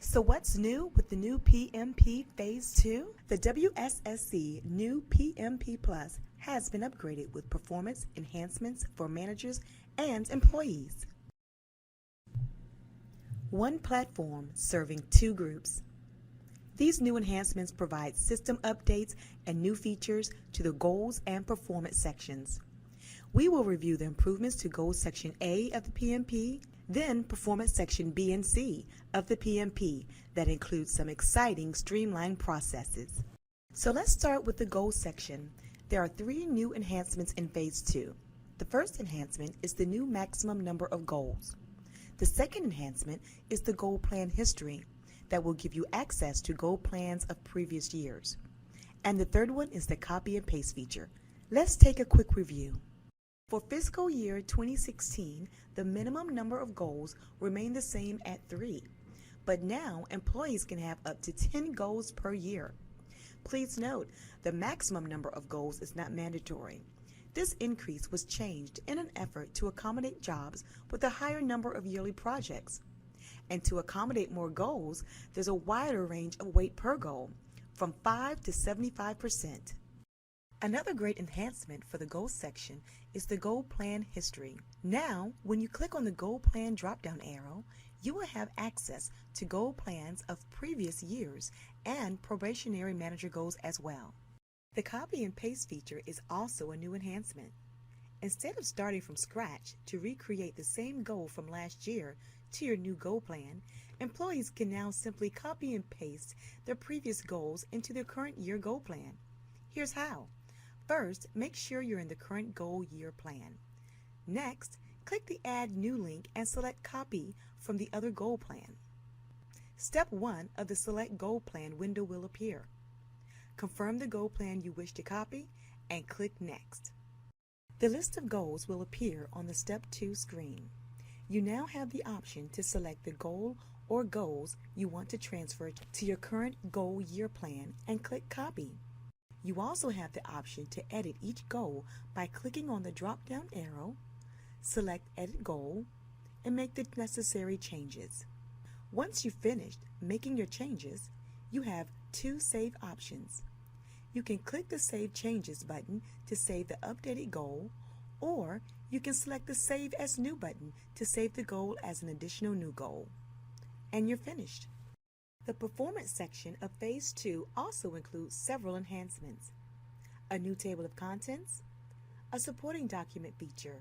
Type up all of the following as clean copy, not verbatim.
So what's new with the new PMP Phase 2? The WSSC new PMP Plus has been upgraded with performance enhancements for managers and employees. One platform serving two groups. These new enhancements provide system updates and new features to the Goals and Performance sections. We will review the improvements to Goals Section A of the PMP, then Performance Section B and C of the PMP that includes some exciting streamlined processes. So let's start with the Goals section. There are 3 new enhancements in Phase 2. The first enhancement is the new maximum number of goals. The second enhancement is the goal plan history that will give you access to goal plans of previous years. And the third one is the copy and paste feature. Let's take a quick review. For fiscal year 2016, the minimum number of goals remained the same at 3, but now employees can have up to 10 goals per year. Please note, the maximum number of goals is not mandatory. This increase was changed in an effort to accommodate jobs with a higher number of yearly projects. And to accommodate more goals, there's a wider range of weight per goal, from 5 to 75%. Another great enhancement for the Goals section is the Goal Plan History. Now, when you click on the Goal Plan drop-down arrow, you will have access to goal plans of previous years and probationary manager goals as well. The Copy and Paste feature is also a new enhancement. Instead of starting from scratch to recreate the same goal from last year to your new goal plan, employees can now simply copy and paste their previous goals into their current year goal plan. Here's how. First, make sure you're in the current goal year plan. Next, click the Add New link and select Copy from the other goal plan. Step 1 of the Select Goal Plan window will appear. Confirm the goal plan you wish to copy and click Next. The list of goals will appear on the Step 2 screen. You now have the option to select the goal or goals you want to transfer to your current goal year plan and click Copy. You also have the option to edit each goal by clicking on the drop-down arrow, select Edit Goal, and make the necessary changes. Once you've finished making your changes, you have 2 save options. You can click the Save Changes button to save the updated goal, or you can select the Save as New button to save the goal as an additional new goal. And you're finished. The Performance section of Phase 2 also includes several enhancements. A new table of contents, a supporting document feature,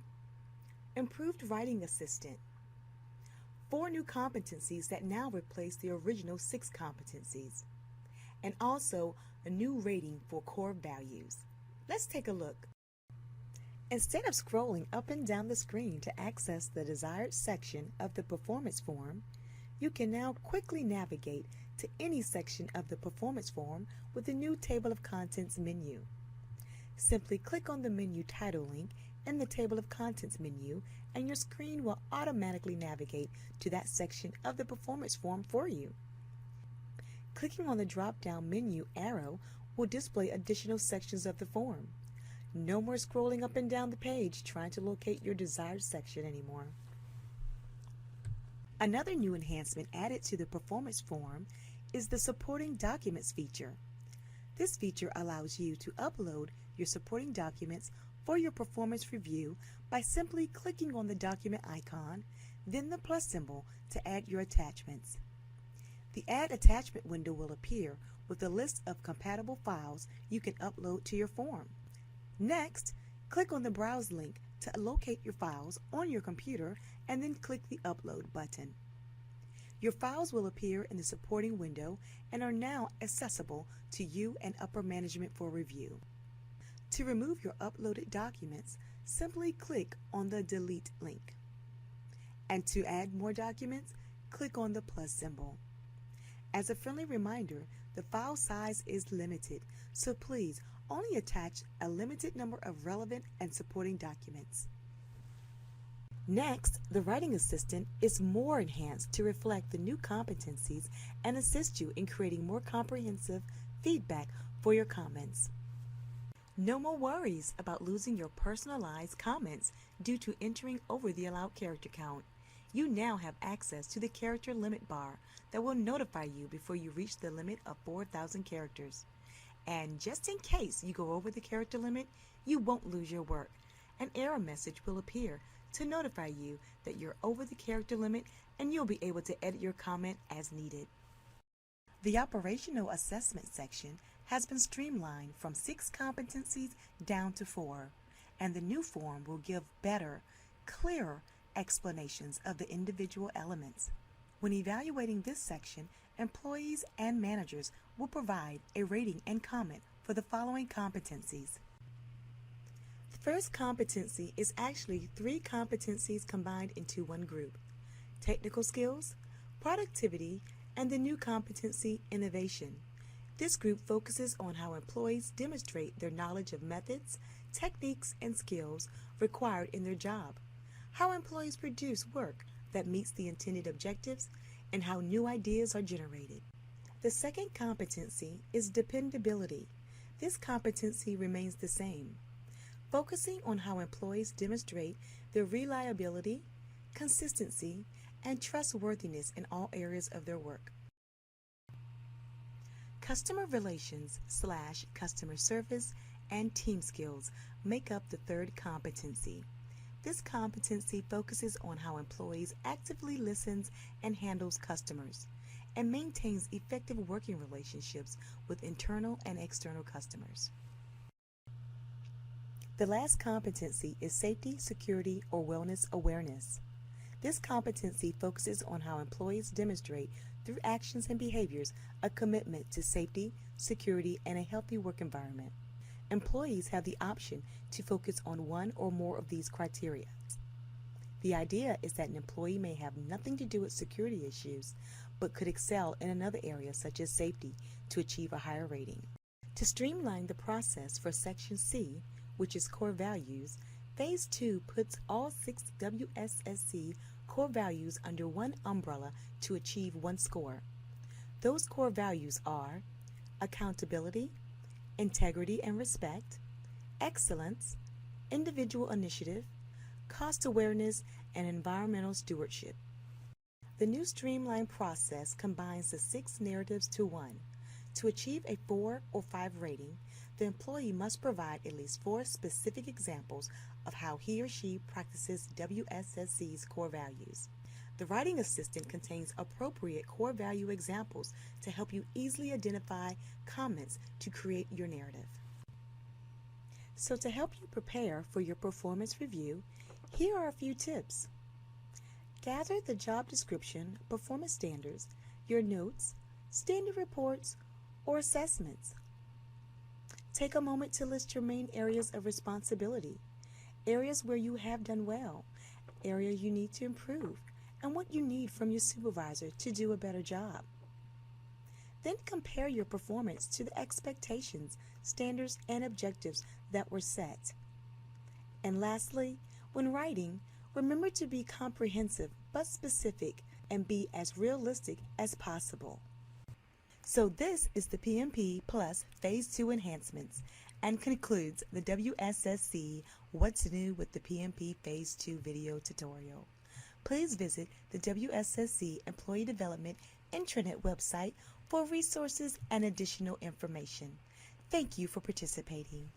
improved writing assistant, 4 new competencies that now replace the original 6 competencies, and also a new rating for core values. Let's take a look. Instead of scrolling up and down the screen to access the desired section of the performance form, you can now quickly navigate to any section of the performance form with the new Table of Contents menu. Simply click on the menu title link in the Table of Contents menu and your screen will automatically navigate to that section of the performance form for you. Clicking on the drop-down menu arrow will display additional sections of the form. No more scrolling up and down the page trying to locate your desired section anymore. Another new enhancement added to the performance form is the Supporting Documents feature. This feature allows you to upload your supporting documents for your performance review by simply clicking on the document icon, then the plus symbol to add your attachments. The Add Attachment window will appear with a list of compatible files you can upload to your form. Next, click on the Browse link to locate your files on your computer and then click the Upload button. Your files will appear in the supporting window and are now accessible to you and upper management for review. To remove your uploaded documents, simply click on the Delete link. And to add more documents, click on the plus symbol. As a friendly reminder, the file size is limited, so please only attach a limited number of relevant and supporting documents. Next, the Writing Assistant is more enhanced to reflect the new competencies and assist you in creating more comprehensive feedback for your comments. No more worries about losing your personalized comments due to entering over the allowed character count. You now have access to the character limit bar that will notify you before you reach the limit of 4,000 characters. And just in case you go over the character limit, you won't lose your work. An error message will appear to notify you that you're over the character limit, and you'll be able to edit your comment as needed. The operational assessment section has been streamlined from 6 competencies down to 4, and the new form will give better, clearer explanations of the individual elements. When evaluating this section, employees and managers will provide a rating and comment for the following competencies. The first competency is actually 3 competencies combined into one group: technical skills, productivity, and the new competency, innovation. This group focuses on how employees demonstrate their knowledge of methods, techniques, and skills required in their job, how employees produce work that meets the intended objectives, and how new ideas are generated. The second competency is dependability. This competency remains the same, focusing on how employees demonstrate their reliability, consistency, and trustworthiness in all areas of their work. Customer relations / customer service and team skills make up the third competency. This competency focuses on how employees actively listens and handles customers and maintains effective working relationships with internal and external customers. The last competency is safety, security, or wellness awareness. This competency focuses on how employees demonstrate through actions and behaviors a commitment to safety, security, and a healthy work environment. Employees have the option to focus on one or more of these criteria. The idea is that an employee may have nothing to do with security issues, but could excel in another area such as safety to achieve a higher rating. To streamline the process for Section C, which is core values, Phase 2 puts all 6 WSSC core values under one umbrella to achieve one score. Those core values are accountability, integrity and respect, excellence, individual initiative, cost awareness, and environmental stewardship. The new streamlined process combines the 6 narratives to one. To achieve a 4 or 5 rating, the employee must provide at least 4 specific examples of how he or she practices WSSC's core values. The writing assistant contains appropriate core value examples to help you easily identify comments to create your narrative. So to help you prepare for your performance review, here are a few tips. Gather the job description, performance standards, your notes, standard reports, or assessments. Take a moment to list your main areas of responsibility, areas where you have done well, areas you need to improve, and what you need from your supervisor to do a better job. Then compare your performance to the expectations, standards, and objectives that were set. And lastly, when writing, remember to be comprehensive but specific and be as realistic as possible. So this is the PMP Plus Phase 2 Enhancements and concludes the WSSC What's New with the PMP Phase 2 video tutorial. Please visit the WSSC Employee Development intranet website for resources and additional information. Thank you for participating.